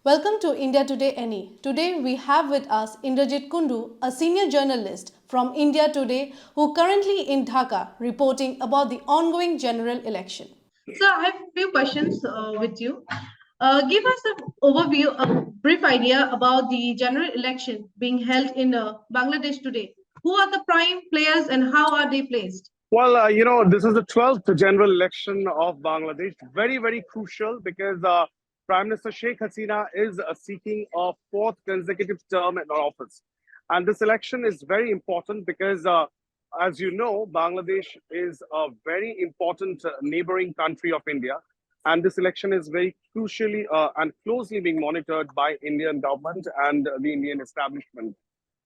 Welcome to India Today NE. Today we have with us Indrajit Kundu, a senior journalist from India Today who currently in Dhaka reporting about the ongoing general election. So I have a few questions with you. Give us an overview, a brief idea about the general election being held in Bangladesh today. Who are the prime players and how are they placed? Well, this is the 12th general election of Bangladesh. Very, very crucial because Prime Minister Sheikh Hasina is seeking a fourth consecutive term in office. And this election is very important because, as you know, Bangladesh is a very important neighboring country of India. And this election is very crucially and closely being monitored by Indian government and the Indian establishment.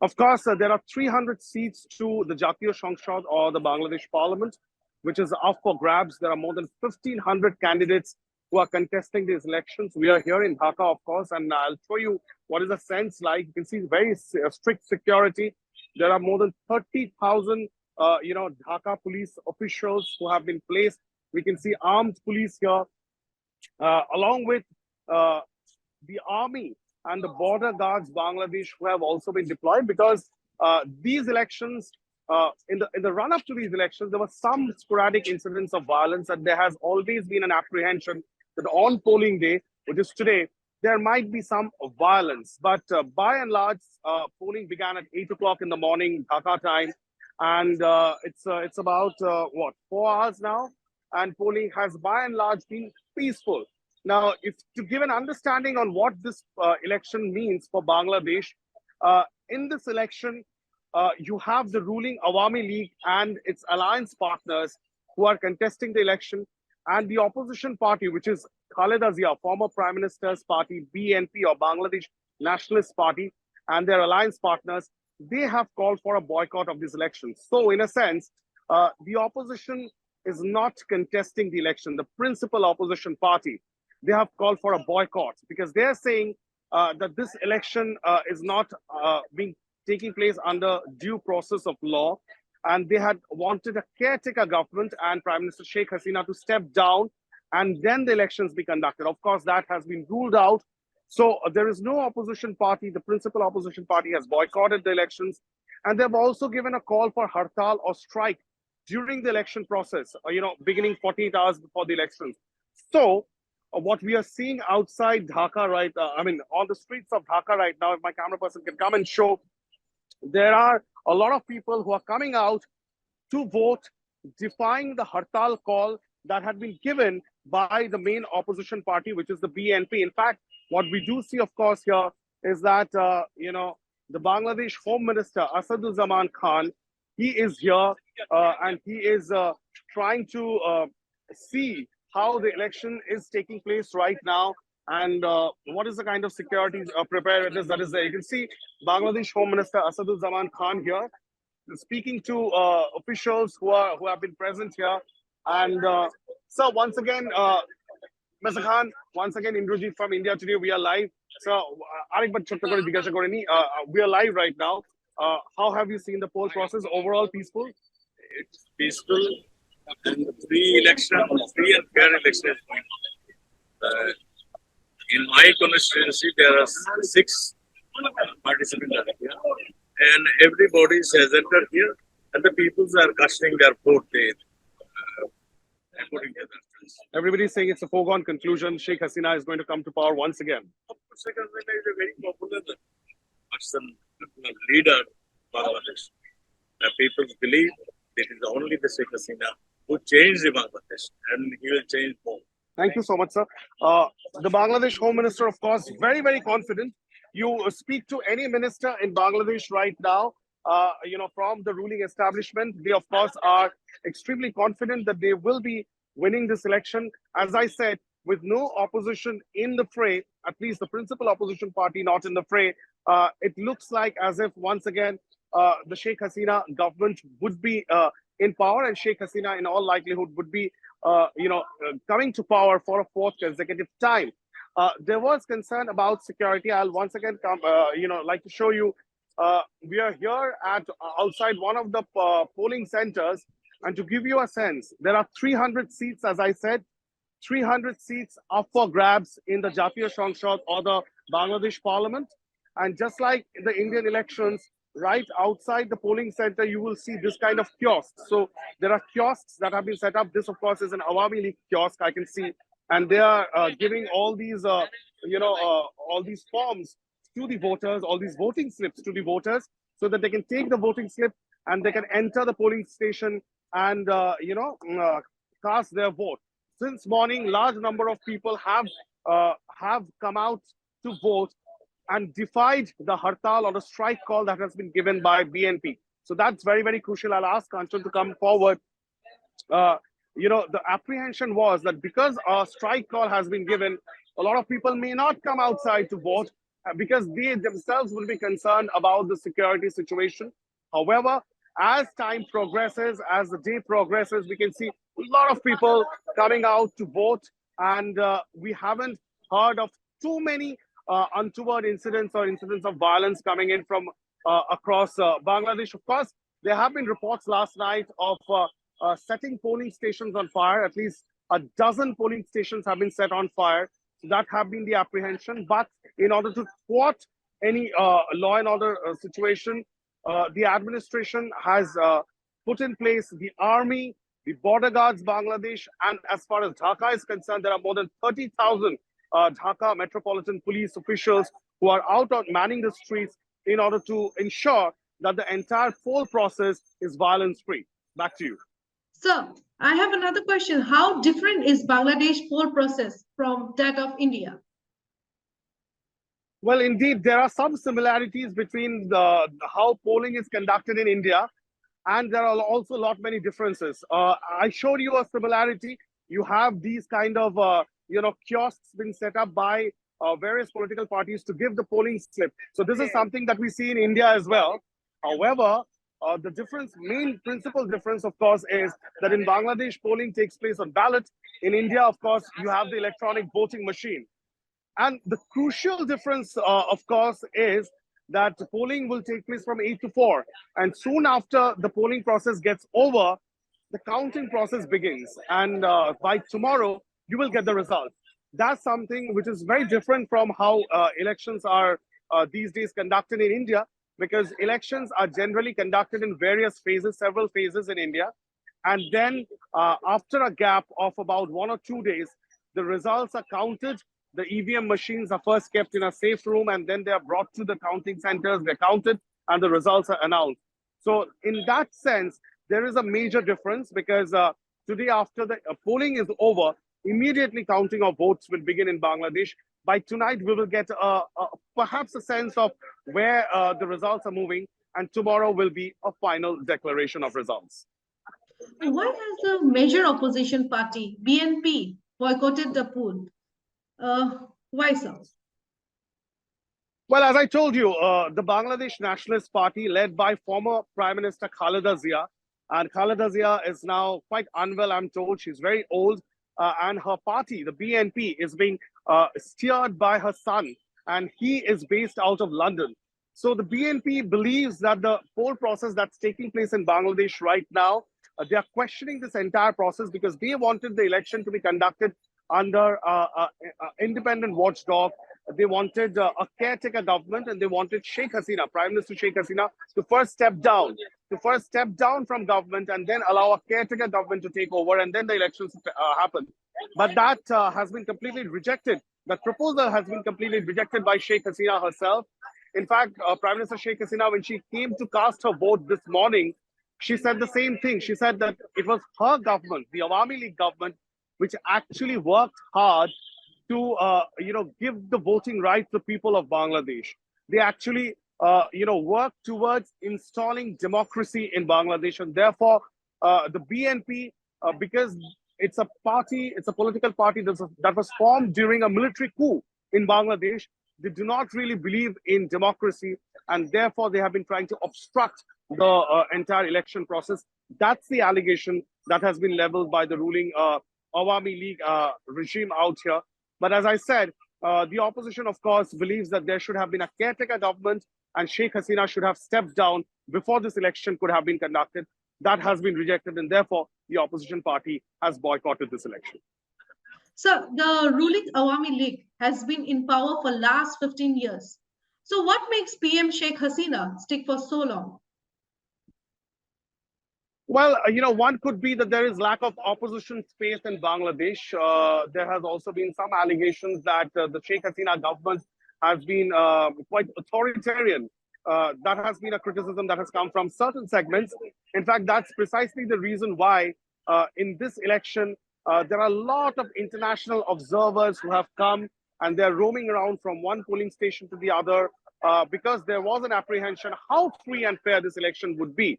Of course, there are 300 seats to the Jatiyo সংসদ or the Bangladesh Parliament, which is up for grabs. There are more than 1,500 candidates who are contesting these elections. We are here in Dhaka, of course, and I'll show you what is the sense like. You can see very strict security. There are more than 30,000, Dhaka police officials who have been placed. We can see armed police here, along with the army and the border guards Bangladesh who have also been deployed because these elections, in the run up to these elections, there were some sporadic incidents of violence, and there has always been an apprehension that on polling day, which is today, there might be some violence. But by and large, polling began at 8 o'clock in the morning, Dhaka time, and it's about 4 hours now, and polling has by and large been peaceful. Now, if to give an understanding on what this election means for Bangladesh, in this election, you have the ruling Awami League and its alliance partners who are contesting the election, and the opposition party, which is Khaleda Zia, former Prime Minister's party, BNP or Bangladesh Nationalist Party, and their alliance partners, they have called for a boycott of these elections. So, in a sense, the opposition is not contesting the election. The principal opposition party, they have called for a boycott because they're saying that this election is not taking place under due process of law, and they had wanted a caretaker government and Prime Minister Sheikh Hasina to step down and then the elections be conducted. Of course, that has been ruled out. So there is no opposition party. The principal opposition party has boycotted the elections, and they've also given a call for hartal or strike during the election process, beginning 48 hours before the elections. So what we are seeing outside Dhaka on the streets of Dhaka right now, if my camera person can come and show, there are a lot of people who are coming out to vote, defying the hartal call that had been given by the main opposition party, which is the BNP. In fact, what we do see, of course, here is that, the Bangladesh Home Minister, Asaduzzaman Khan, he is here and he is trying to see how the election is taking place right now and what is the kind of security preparedness that is there. You can see Bangladesh Home Minister Asaduzzaman Khan here speaking to officials who have been present here. And so once again, Mr. Khan, once again, Indrajit from India Today, we are live. So, we are live right now. How have you seen the poll process? Overall peaceful? It's peaceful and free and fair election is going on. In my constituency, there are 6 participants are here, and everybody has entered here, and the people are casting their vote there according to their choice. Everybody is saying it's a foregone conclusion. Sheikh Hasina is going to come to power once again. Sheikh Hasina is a very popular person, leader of Bangladesh. The people believe it is only the Sheikh Hasina who changed the Bangladesh, and he will change more. Thank you so much, sir. The Bangladesh Home Minister, of course, very, very confident. You speak to any minister in Bangladesh right now, from the ruling establishment, they, of course, are extremely confident that they will be winning this election. As I said, with no opposition in the fray, at least the principal opposition party not in the fray, it looks like as if once again, the Sheikh Hasina government would be in power, and Sheikh Hasina in all likelihood would be coming to power for a fourth consecutive time. There was concern about security. I'll once again like to show you. We are here at outside one of the polling centers, and to give you a sense, there are 300 seats, as I said, 300 seats up for grabs in the Jatiya সংসদ or the Bangladesh Parliament. And just like in the Indian elections, right outside the polling center, you will see this kind of kiosks. So there are kiosks that have been set up. This, of course, is an Awami League kiosk, I can see. And they are giving all these, all these forms to the voters, all these voting slips to the voters, so that they can take the voting slip and they can enter the polling station and, cast their vote. Since morning, large number of people have come out to vote and defied the hartal or the strike call that has been given by BNP. So that's very, very crucial. I'll ask Kanchan to come forward. The apprehension was that because a strike call has been given, a lot of people may not come outside to vote because they themselves will be concerned about the security situation. However, as time progresses, as the day progresses, we can see a lot of people coming out to vote, and we haven't heard of too many untoward incidents or incidents of violence coming in from across Bangladesh. Of course, there have been reports last night of setting polling stations on fire. At least a dozen polling stations have been set on fire. So that have been the apprehension. But in order to thwart any law and order situation, the administration has put in place the army, the border guards, Bangladesh, and as far as Dhaka is concerned, there are more than 30,000 Dhaka Metropolitan Police officials who are out on manning the streets in order to ensure that the entire poll process is violence-free. Back to you. Sir, I have another question. How different is Bangladesh poll process from that of India? Well, indeed, there are some similarities between how polling is conducted in India, and there are also a lot many differences. I showed you a similarity. You have these kind of kiosks being set up by various political parties to give the polling slip. So this is something that we see in India as well. However, the main principal difference, of course, is that in Bangladesh, polling takes place on ballot. In India, of course, you have the electronic voting machine. And the crucial difference, of course, is that polling will take place from 8 to 4. And soon after the polling process gets over, the counting process begins. And by tomorrow, you will get the results. That's something which is very different from how elections are these days conducted in India, because elections are generally conducted in various phases, several phases in India. And then after a gap of about 1 or 2 days, the results are counted. The EVM machines are first kept in a safe room, and then they are brought to the counting centers, they're counted, and the results are announced. So in that sense, there is a major difference, because today, after the polling is over, immediately counting of votes will begin in Bangladesh. By tonight, we will get perhaps a sense of where the results are moving, and tomorrow will be a final declaration of results. Why has the major opposition party, BNP, boycotted the poll? Why so? Well, as I told you, the Bangladesh Nationalist Party, led by former Prime Minister Khaleda Zia, and Khaleda Zia is now quite unwell, I'm told. She's very old, and her party, the BNP, is being steered by her son, and he is based out of London. So the BNP believes that the poll process that's taking place in Bangladesh right now, they are questioning this entire process because they wanted the election to be conducted under independent watchdog. They wanted a caretaker government, and they wanted Sheikh Hasina, Prime Minister Sheikh Hasina, to first step down from government and then allow a caretaker government to take over, and then the elections happen. But that has been completely rejected. That proposal has been completely rejected by Sheikh Hasina herself. In fact, Prime Minister Sheikh Hasina, when she came to cast her vote this morning, she said the same thing. She said that it was her government, the Awami League government, which actually worked hard to give the voting right to the people of Bangladesh. They actually worked towards installing democracy in Bangladesh, and therefore the BNP, because it's a party, it's a political party that was formed during a military coup in Bangladesh, they do not really believe in democracy, and therefore they have been trying to obstruct the entire election process. That's the allegation that has been leveled by the ruling Awami League regime out here. But as I said, the opposition, of course, believes that there should have been a caretaker government, and Sheikh Hasina should have stepped down before this election could have been conducted. That has been rejected, and therefore the opposition party has boycotted this election. So the ruling Awami League has been in power for last 15 years. So what makes PM Sheikh Hasina stick for so long? Well, one could be that there is lack of opposition space in Bangladesh. There has also been some allegations that the Sheikh Hasina government has been quite authoritarian. That has been a criticism that has come from certain segments. In fact, that's precisely the reason why in this election, there are a lot of international observers who have come and they're roaming around from one polling station to the other because there was an apprehension how free and fair this election would be.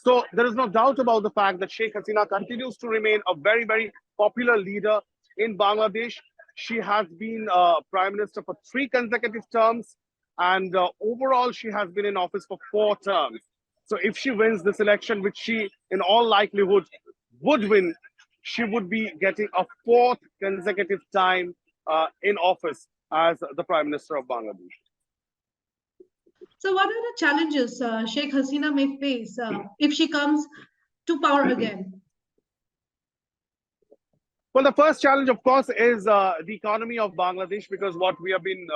So there is no doubt about the fact that Sheikh Hasina continues to remain a very, very popular leader in Bangladesh. She has been prime minister for 3 consecutive terms, and overall, she has been in office for 4 terms. So if she wins this election, which she in all likelihood would win, she would be getting a 4th consecutive time in office as the prime minister of Bangladesh. So what are the challenges Sheikh Hasina may face if she comes to power again? Well, the first challenge, of course, is the economy of Bangladesh, because what we have been,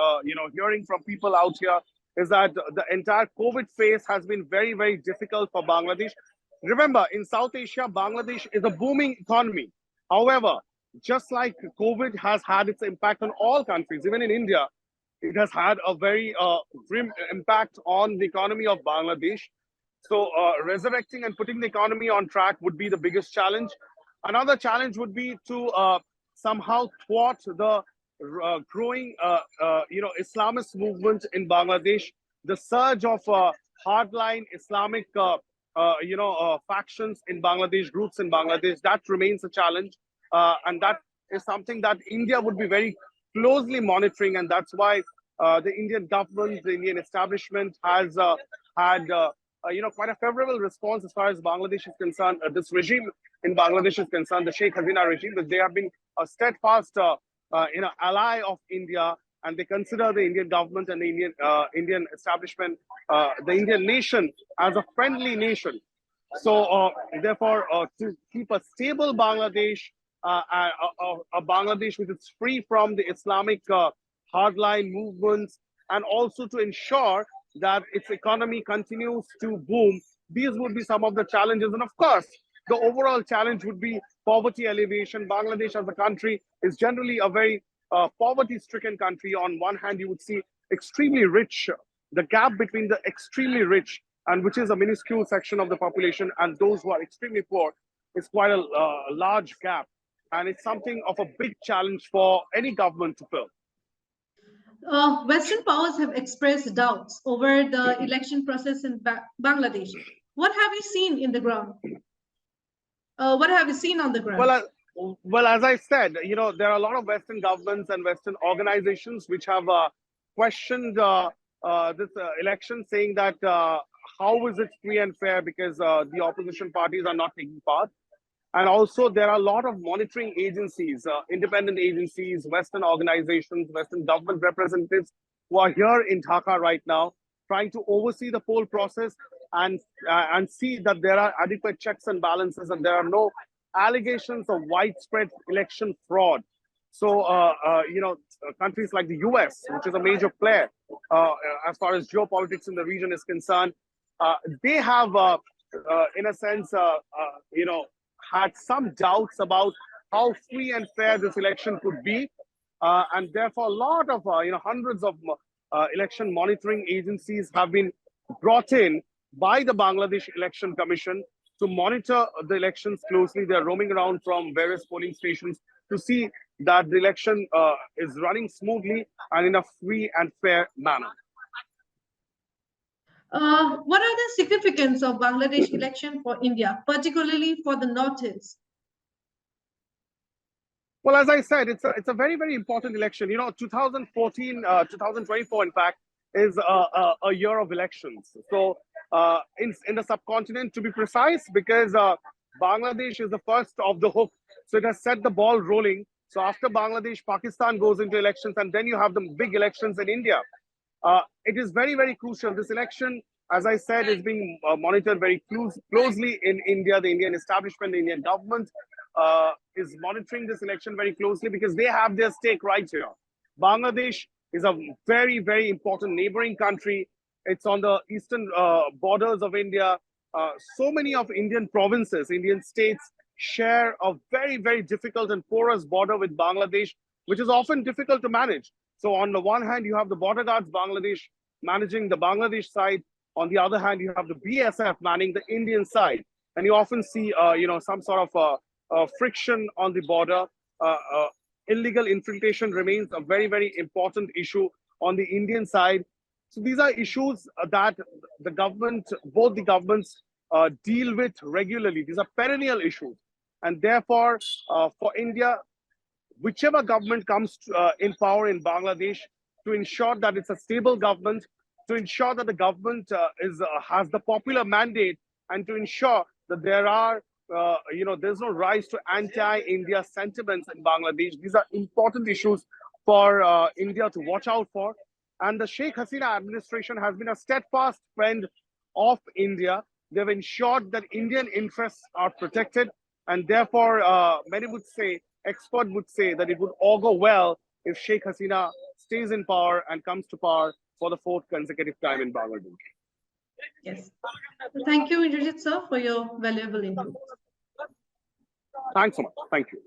hearing from people out here is that the entire COVID phase has been very, very difficult for Bangladesh. Remember, in South Asia, Bangladesh is a booming economy. However, just like COVID has had its impact on all countries, even in India, it has had a very grim impact on the economy of Bangladesh. So resurrecting and putting the economy on track would be the biggest challenge. Another challenge would be to somehow thwart the growing, Islamist movement in Bangladesh, the surge of hardline Islamic, factions in Bangladesh, groups in Bangladesh. That remains a challenge, and that is something that India would be very closely monitoring, and that's why the Indian government, the Indian establishment has had quite a favorable response as far as Bangladesh is concerned. This regime in Bangladesh is concerned, the Sheikh Hasina regime, that they have been a steadfast ally of India, and they consider the Indian government and the Indian establishment, the Indian nation, as a friendly nation. So therefore, to keep a stable Bangladesh, a Bangladesh which is free from the Islamic hardline movements, and also to ensure that its economy continues to boom. These would be some of the challenges. And of course, the overall challenge would be poverty alleviation. Bangladesh as a country is generally a very poverty-stricken country. On one hand, you would see extremely rich, the gap between the extremely rich, and which is a minuscule section of the population, and those who are extremely poor, is quite a large gap. And it's something of a big challenge for any government to fill. Western powers have expressed doubts over the election process in Bangladesh. What have you seen in the ground? What have you seen on the ground? Well, as I said, there are a lot of Western governments and Western organizations which have questioned this election, saying that how is it free and fair, because the opposition parties are not taking part. And also, there are a lot of monitoring agencies, independent agencies, Western organizations, Western government representatives who are here in Dhaka right now, trying to oversee the poll process and see that there are adequate checks and balances, and there are no allegations of widespread election fraud. So, countries like the US, which is a major player as far as geopolitics in the region is concerned, they have, in a sense, had some doubts about how free and fair this election could be. And therefore, a lot of, hundreds of election monitoring agencies have been brought in by the Bangladesh Election Commission to monitor the elections closely. They're roaming around from various polling stations to see that the election is running smoothly and in a free and fair manner. What are the significance of Bangladesh election for India, particularly for the Northeast? Well, as I said, it's a very, very important election. 2014, 2024, in fact, is a year of elections. So in the subcontinent, to be precise, because Bangladesh is the first of the hook. So it has set the ball rolling. So after Bangladesh, Pakistan goes into elections, and then you have the big elections in India. It is very, very crucial. This election, as I said, is being monitored very closely in India, the Indian establishment, the Indian government. is monitoring this election very closely because they have their stake right here. Bangladesh is a very, very important neighboring country. It's on the eastern borders of India. So many of Indian provinces, Indian states share a very, very difficult and porous border with Bangladesh, which is often difficult to manage. So on the one hand, you have the border guards, Bangladesh, managing the Bangladesh side. On the other hand, you have the BSF manning the Indian side. And you often see, some sort of friction on the border. Illegal infiltration remains a very, very important issue on the Indian side. So these are issues that the government, both the governments deal with regularly. These are perennial issues. And therefore, for India, whichever government comes in power in Bangladesh, to ensure that it's a stable government, to ensure that the government has the popular mandate, and to ensure that there's no rise to anti-India sentiments in Bangladesh. These are important issues for India to watch out for. And the Sheikh Hasina administration has been a steadfast friend of India. They've ensured that Indian interests are protected. And therefore, many would say, experts would say that it would augur well if Sheikh Hasina stays in power and comes to power for the fourth consecutive time in Bangladesh. Yes. Thank you, Indrajit sir, for your valuable input. Thanks so much. Thank you.